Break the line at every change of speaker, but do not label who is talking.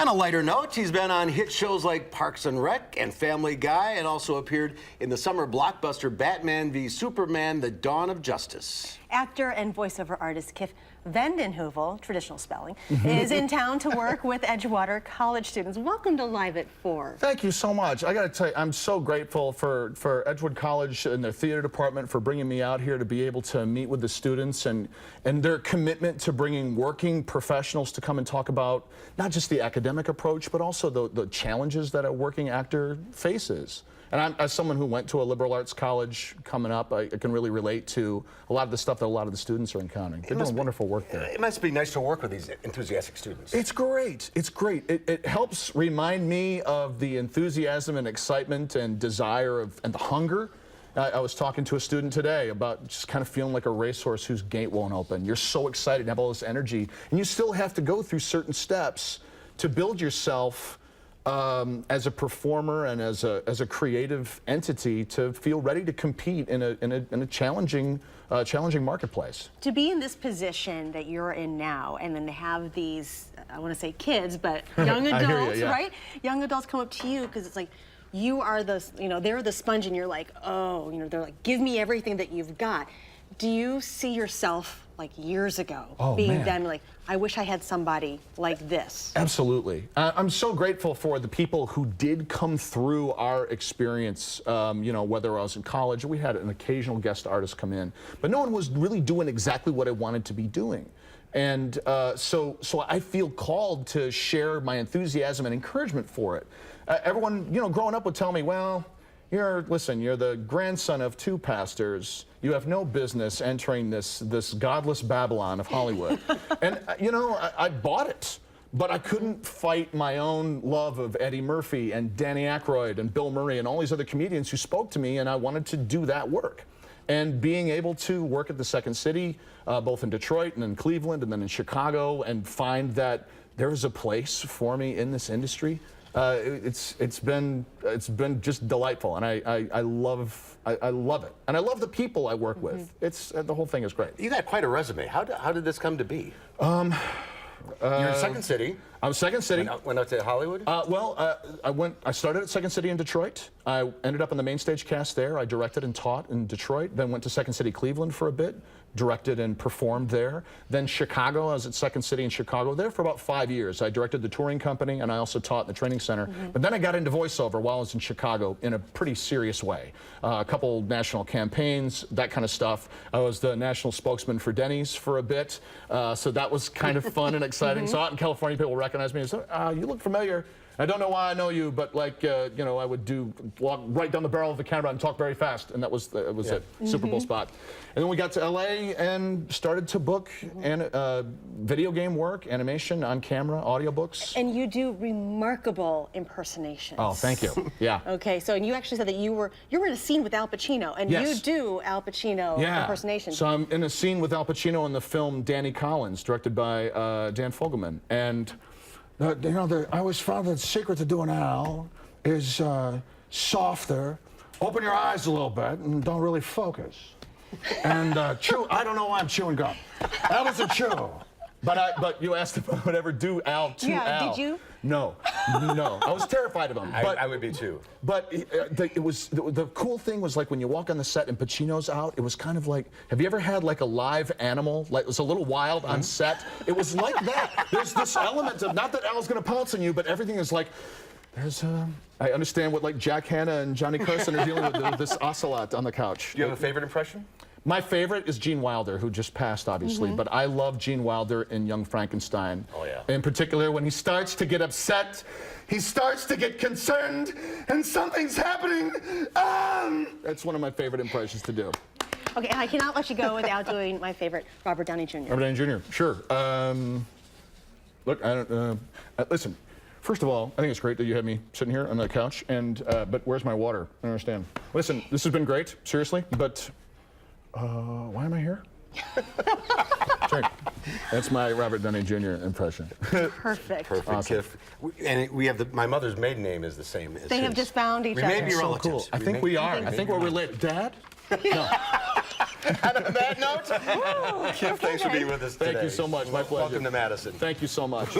On a lighter note, he's been on hit shows like Parks and Rec and Family Guy, and also appeared in the summer blockbuster Batman v Superman: The Dawn of Justice.
Actor and voiceover artist Kiff Vandenheuvel, traditional spelling, is in town to work with Edgewood College students. Welcome to Live at 4.
Thank you so much. I got to tell you, I'm so grateful for Edgewood College and their theater department for bringing me out here to be able to meet with the students and their commitment to bringing working professionals to come and talk about not just the academic approach, but also the challenges that a working actor faces. And as someone who went to a liberal arts college coming up, I can really relate to a lot of the stuff that a lot of the students are encountering. They're doing wonderful work there.
It must be nice to work with these enthusiastic students.
It's great. It's great. It helps remind me of the enthusiasm and excitement and desire and the hunger. I was talking to a student today about just kind of feeling like a racehorse whose gate won't open. You're so excited and have all this energy, and you still have to go through certain steps to build yourself as a performer and as a creative entity to feel ready to compete in a challenging marketplace.
To be in this position that you're in now, and then to have these, I want to say kids, but young adults,
you, yeah.
right? Young adults come up to you because it's like, you are the, they're the sponge, and you're like, oh, they're like, give me everything that you've got. Do you see yourself like years ago being them, like, I wish I had somebody like this?
Absolutely. I'm so grateful for the people who did come through our experience, whether I was in college, we had an occasional guest artist come in, but no one was really doing exactly what I wanted to be doing. And so I feel called to share my enthusiasm and encouragement for it. Everyone, growing up would tell me, well, you're the grandson of 2 pastors. You have no business entering this godless Babylon of Hollywood. And, I bought it. But I couldn't fight my own love of Eddie Murphy and Danny Aykroyd and Bill Murray and all these other comedians who spoke to me, and I wanted to do that work. And being able to work at the Second City, both in Detroit and in Cleveland and then in Chicago, and find that there's a place for me in this industry, it's been just delightful, and I love it, and I love the people I work with. The whole thing is great.
You got quite a resume. How did this come to be? You're in Second City.
I was Second City.
Went out to Hollywood?
I started at Second City in Detroit. I ended up on the main stage cast there. I directed and taught in Detroit. Then went to Second City Cleveland for a bit, directed and performed there. Then Chicago. I was at Second City in Chicago there for about 5 years. I directed the touring company, and I also taught in the training center. But then I got into voiceover while I was in Chicago in a pretty serious way. A couple national campaigns, that kind of stuff. I was the national spokesman for Denny's for a bit, so that was kind of fun and exciting. So out in California, people recognize me and say, you look familiar. I don't know why I know you, but like, I would walk right down the barrel of the camera and talk very fast, and that was it, Super Bowl spot. And then we got to LA and started to book video game work, animation, on camera, audiobooks.
And you do remarkable impersonations.
Oh, thank you. Yeah.
Okay, so and you actually said that you were in a scene with Al Pacino, and you do Al Pacino impersonations.
So I'm in a scene with Al Pacino in the film Danny Collins, directed by Dan Fogelman, and I always found the secret to doing Al is softer. Open your eyes a little bit and don't really focus. And chew. I don't know why I'm chewing gum. That was a chew. But you asked if I would ever do Al to Al.
Did you?
No. I was terrified of him.
I would be too.
But the cool thing was, like, when you walk on the set and Pacino's out, it was kind of like, have you ever had like a live animal? Like, it was a little wild on set. It was like that. There's this element of, not that Al's gonna pounce on you, but everything is like, I understand what like Jack Hanna and Johnny Carson are dealing with this ocelot on the couch.
Do you have a favorite impression?
My favorite is Gene Wilder, who just passed, obviously, but I love Gene Wilder in Young Frankenstein.
Oh, yeah.
In particular, when he starts to get upset, he starts to get concerned, and something's happening. That's one of my favorite impressions to do.
Okay, and I cannot let you go without doing my favorite, Robert Downey Jr.
Robert Downey Jr., sure. Look, I don't, listen, first of all, I think it's great that you have me sitting here on the couch, and, but where's my water? I don't understand. Listen, this has been great, seriously, but why am I here? Sorry. That's my Robert Downey Jr. impression.
Perfect.
Perfect.
Awesome.
Kiff. And we have my mother's maiden name is the same as
They have just found each other.
We may be
So
relatives.
cool. I think we are. I think we're related. Dad? No.
And on that note, Kiff, thanks for being with us today.
Thank you so much. My pleasure.
Welcome to Madison.
Thank you so much.